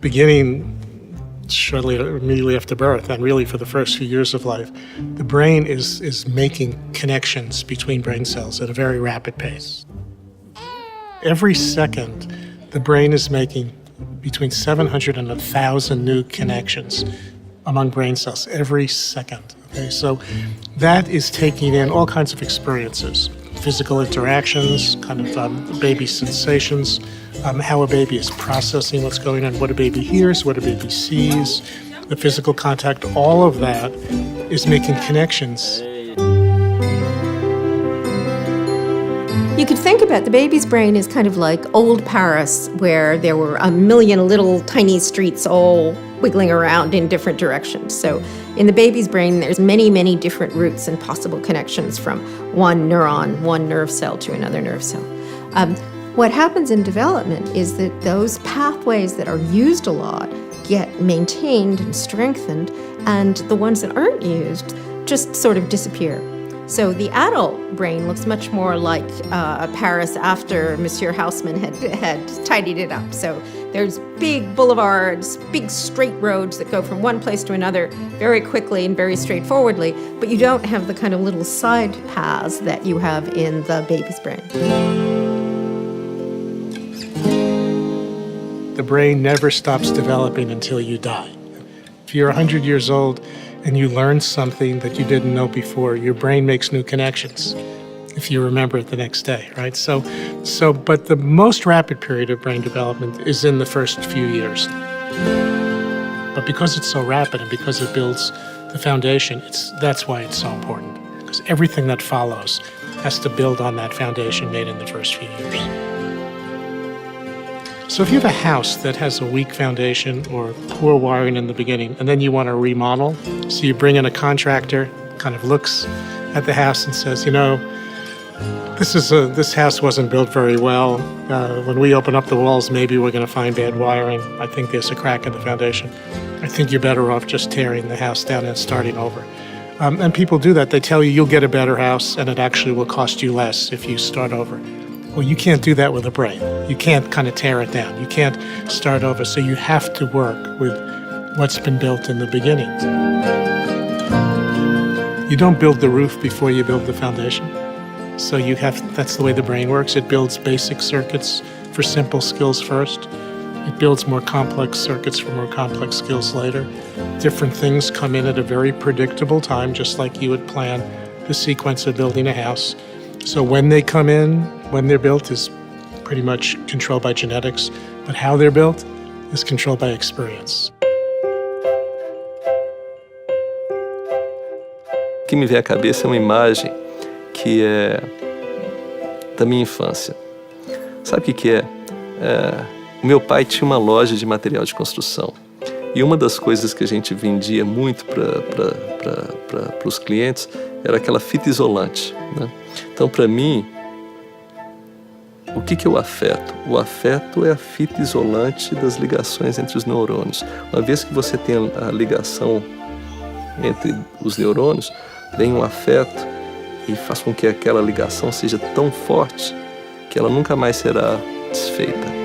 beginning shortly immediately after birth, and really for the first few years of life, the brain is making connections between brain cells at a very rapid pace. Every second, the brain is making between 700 and 1,000 new connections among brain cells every second. Okay, so that is taking in all kinds of experiences, physical interactions, kind of baby sensations, how a baby is processing what's going on, what a baby hears, what a baby sees, the physical contact, all of that is making connections. You could think about the baby's brain as kind of like old Paris, where there were a million little tiny streets all wiggling around in different directions. So in the baby's brain, there's many, many different routes and possible connections from one neuron, one nerve cell to another nerve cell. What happens in development is that those pathways that are used a lot get maintained and strengthened, and the ones that aren't used just sort of disappear. So the adult brain looks much more like Paris after Monsieur Haussmann had tidied it up. So there's big boulevards, big straight roads that go from one place to another very quickly and very straightforwardly, but you don't have the kind of little side paths that you have in the baby's brain. The brain never stops developing until you die. If you're 100 years old and you learn something that you didn't know before, your brain makes new connections if you remember it the next day, right? But the most rapid period of brain development is in the first few years. But because it's so rapid and because it builds the foundation, that's why it's so important, because everything that follows has to build on that foundation made in the first few years. So if you have a house that has a weak foundation or poor wiring in the beginning, and then you want to remodel, so you bring in a contractor, kind of looks at the house and says, you know, this house wasn't built very well. When we open up the walls, maybe we're going to find bad wiring. I think there's a crack in the foundation. I think you're better off just tearing the house down and starting over. And people do that. They tell you you'll get a better house, and it actually will cost you less if you start over. Well, you can't do that with a brain. You can't kind of tear it down. You can't start over. So you have to work with what's been built in the beginning. You don't build the roof before you build the foundation. So that's the way the brain works. It builds basic circuits for simple skills first. It builds more complex circuits for more complex skills later. Different things come in at a very predictable time, just like you would plan the sequence of building a house. So when they come in, when they're built, is pretty much controlled by genetics, but how they're built is controlled by experience. O que me vem à cabeça é uma imagem que é da minha infância. Sabe o que é? O meu pai tinha uma loja de material de construção. E uma das coisas que a gente vendia muito para os clientes era aquela fita isolante, né? Então, para mim, o que é o afeto? O afeto é a fita isolante das ligações entre os neurônios. Uma vez que você tem a ligação entre os neurônios, vem um afeto e faz com que aquela ligação seja tão forte que ela nunca mais será desfeita.